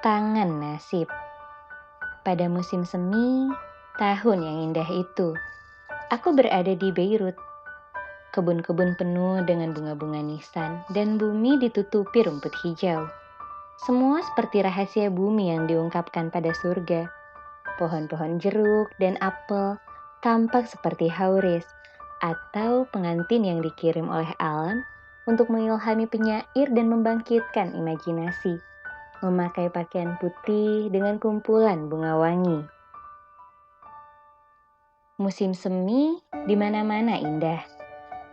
Tangan nasib. Pada musim semi, tahun yang indah itu, aku berada di Beirut. Kebun-kebun penuh dengan bunga-bunga nisan dan bumi ditutupi rumput hijau. Semua seperti rahasia bumi yang diungkapkan pada surga. Pohon-pohon jeruk dan apel tampak seperti hauris atau pengantin yang dikirim oleh alam untuk mengilhami penyair dan membangkitkan imajinasi. Memakai pakaian putih dengan kumpulan bunga wangi. Musim semi di mana-mana indah,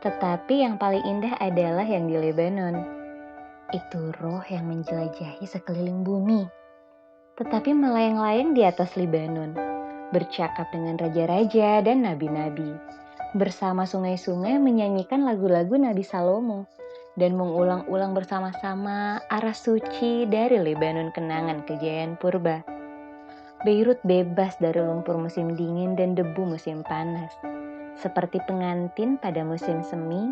tetapi yang paling indah adalah yang di Lebanon. Itu roh yang menjelajahi sekeliling bumi, tetapi melayang-layang di atas Lebanon, bercakap dengan raja-raja dan nabi-nabi. Bersama sungai-sungai menyanyikan lagu-lagu Nabi Salomo dan mengulang-ulang bersama-sama arah suci dari Lebanon kenangan kejayaan purba. Beirut bebas dari lumpur musim dingin dan debu musim panas, seperti pengantin pada musim semi,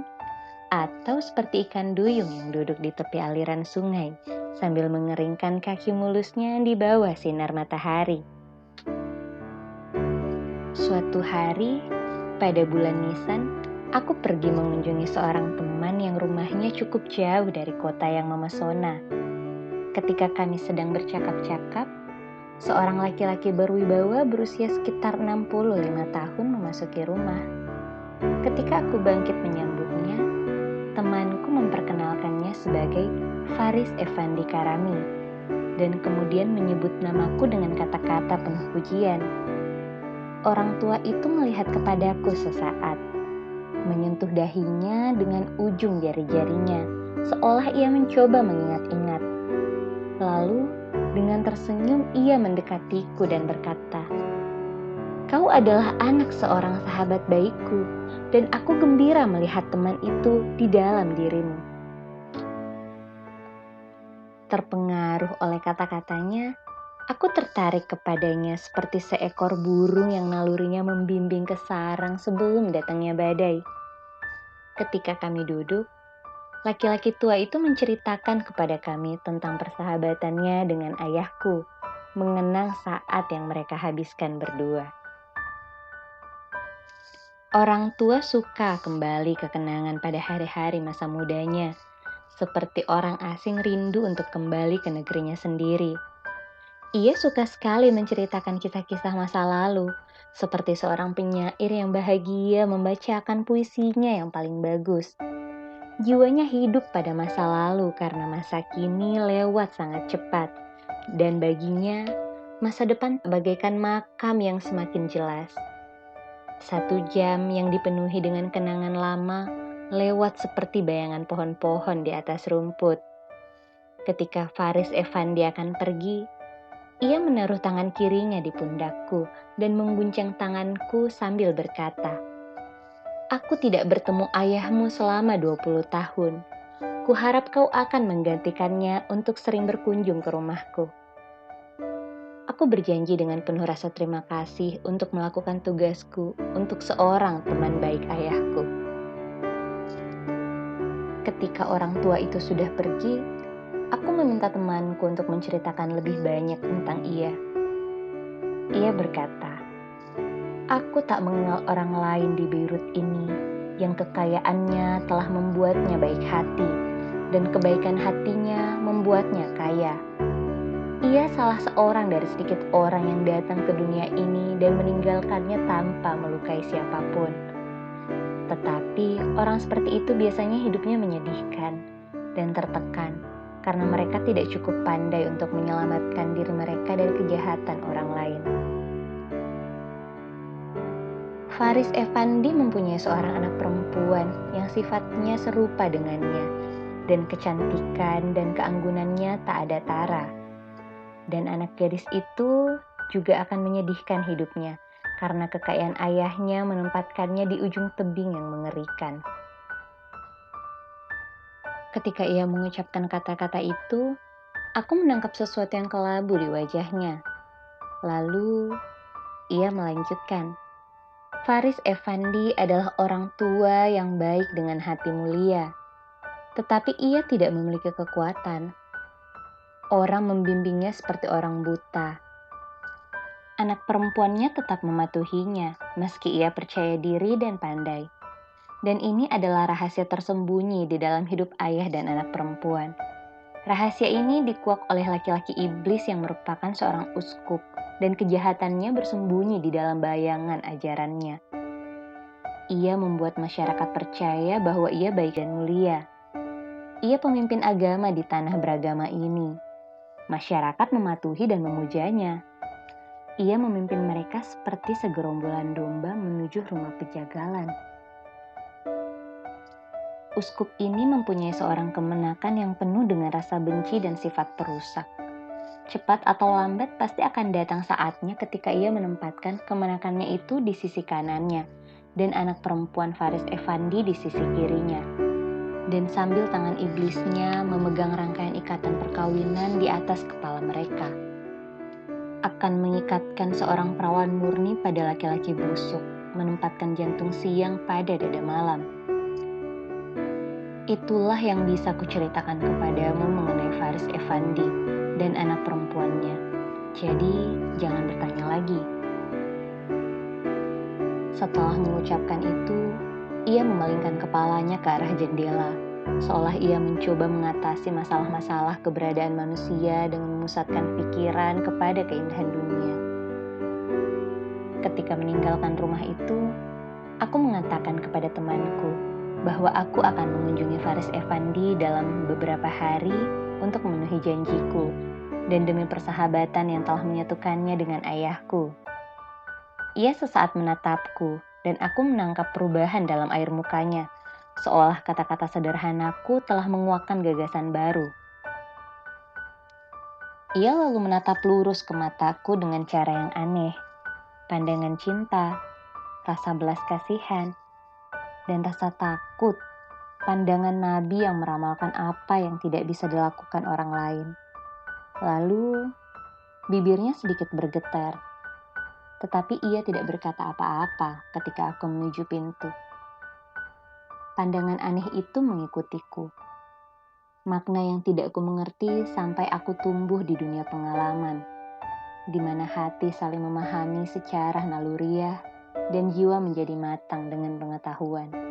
atau seperti ikan duyung yang duduk di tepi aliran sungai sambil mengeringkan kaki mulusnya di bawah sinar matahari. Suatu hari, pada bulan Nisan, aku pergi mengunjungi seorang teman yang rumahnya cukup jauh dari kota yang memesona. Ketika kami sedang bercakap-cakap, seorang laki-laki berwibawa berusia sekitar 65 tahun memasuki rumah. Ketika aku bangkit menyambutnya, temanku memperkenalkannya sebagai Faris Effendi Karami dan kemudian menyebut namaku dengan kata-kata penuh pujian. Orang tua itu melihat kepadaku sesaat, menyentuh dahinya dengan ujung jari-jarinya, seolah ia mencoba mengingat-ingat. Lalu, dengan tersenyum ia mendekatiku dan berkata, "Kau adalah anak seorang sahabat baikku, dan aku gembira melihat teman itu di dalam dirimu." Terpengaruh oleh kata-katanya, aku tertarik kepadanya seperti seekor burung yang nalurinya membimbing ke sarang sebelum datangnya badai. Ketika kami duduk, laki-laki tua itu menceritakan kepada kami tentang persahabatannya dengan ayahku, mengenang saat yang mereka habiskan berdua. Orang tua suka kembali ke kenangan pada hari-hari masa mudanya, seperti orang asing rindu untuk kembali ke negerinya sendiri. Ia suka sekali menceritakan kisah-kisah masa lalu, seperti seorang penyair yang bahagia membacakan puisinya yang paling bagus. Jiwanya hidup pada masa lalu karena masa kini lewat sangat cepat, dan baginya masa depan bagaikan makam yang semakin jelas. 1 jam yang dipenuhi dengan kenangan lama lewat seperti bayangan pohon-pohon di atas rumput. Ketika Faris Effendi akan pergi, ia menaruh tangan kirinya di pundakku dan mengguncang tanganku sambil berkata, "Aku tidak bertemu ayahmu selama 20 tahun. Kuharap kau akan menggantikannya untuk sering berkunjung ke rumahku." Aku berjanji dengan penuh rasa terima kasih untuk melakukan tugasku untuk seorang teman baik ayahku. Ketika orang tua itu sudah pergi, aku meminta temanku untuk menceritakan lebih banyak tentang ia. Ia berkata, "Aku tak mengenal orang lain di Beirut ini yang kekayaannya telah membuatnya baik hati dan kebaikan hatinya membuatnya kaya. Ia salah seorang dari sedikit orang yang datang ke dunia ini dan meninggalkannya tanpa melukai siapapun. Tetapi orang seperti itu biasanya hidupnya menyedihkan dan tertekan karena mereka tidak cukup pandai untuk menyelamatkan diri mereka dari kejahatan orang lain." Faris Effendi mempunyai seorang anak perempuan yang sifatnya serupa dengannya, dan kecantikan dan keanggunannya tak ada tara. Dan anak gadis itu juga akan menyedihkan hidupnya, karena kekayaan ayahnya menempatkannya di ujung tebing yang mengerikan. Ketika ia mengucapkan kata-kata itu, aku menangkap sesuatu yang kelabu di wajahnya. Lalu, ia melanjutkan, "Faris Effendi adalah orang tua yang baik dengan hati mulia, tetapi ia tidak memiliki kekuatan. Orang membimbingnya seperti orang buta. Anak perempuannya tetap mematuhinya, meski ia percaya diri dan pandai. Dan ini adalah rahasia tersembunyi di dalam hidup ayah dan anak perempuan. Rahasia ini dikuak oleh laki-laki iblis yang merupakan seorang uskup, dan kejahatannya bersembunyi di dalam bayangan ajarannya. Ia membuat masyarakat percaya bahwa ia baik dan mulia. Ia pemimpin agama di tanah beragama ini. Masyarakat mematuhi dan memujanya. Ia memimpin mereka seperti segerombolan domba menuju rumah pejagalan. Uskup ini mempunyai seorang kemenakan yang penuh dengan rasa benci dan sifat perusak. Cepat atau lambat pasti akan datang saatnya ketika ia menempatkan kemenakannya itu di sisi kanannya dan anak perempuan Faris Effendi di sisi kirinya. Dan sambil tangan iblisnya memegang rangkaian ikatan perkawinan di atas kepala mereka. Akan mengikatkan seorang perawan murni pada laki-laki busuk, menempatkan jantung siang pada dada malam. Itulah yang bisa kuceritakan kepadamu mengenai Faris Effendi dan anak perempuannya. Jadi, jangan bertanya lagi. Setelah mengucapkan itu, ia memalingkan kepalanya ke arah jendela, seolah ia mencoba mengatasi masalah-masalah keberadaan manusia dengan memusatkan pikiran kepada keindahan dunia. Ketika meninggalkan rumah itu, aku mengatakan kepada temanku bahwa aku akan mengunjungi Faris Effendi dalam beberapa hari untuk memenuhi janjiku dan demi persahabatan yang telah menyatukannya dengan ayahku. Ia sesaat menatapku, dan aku menangkap perubahan dalam air mukanya, seolah kata-kata sederhanaku telah menguakkan gagasan baru. Ia lalu menatap lurus ke mataku dengan cara yang aneh, pandangan cinta, rasa belas kasihan, dan rasa takut, pandangan nabi yang meramalkan apa yang tidak bisa dilakukan orang lain. Lalu, bibirnya sedikit bergetar. Tetapi ia tidak berkata apa-apa ketika aku menuju pintu. Pandangan aneh itu mengikutiku. Makna yang tidak ku mengerti sampai aku tumbuh di dunia pengalaman, di mana hati saling memahami secara naluriah dan jiwa menjadi matang dengan pengetahuan.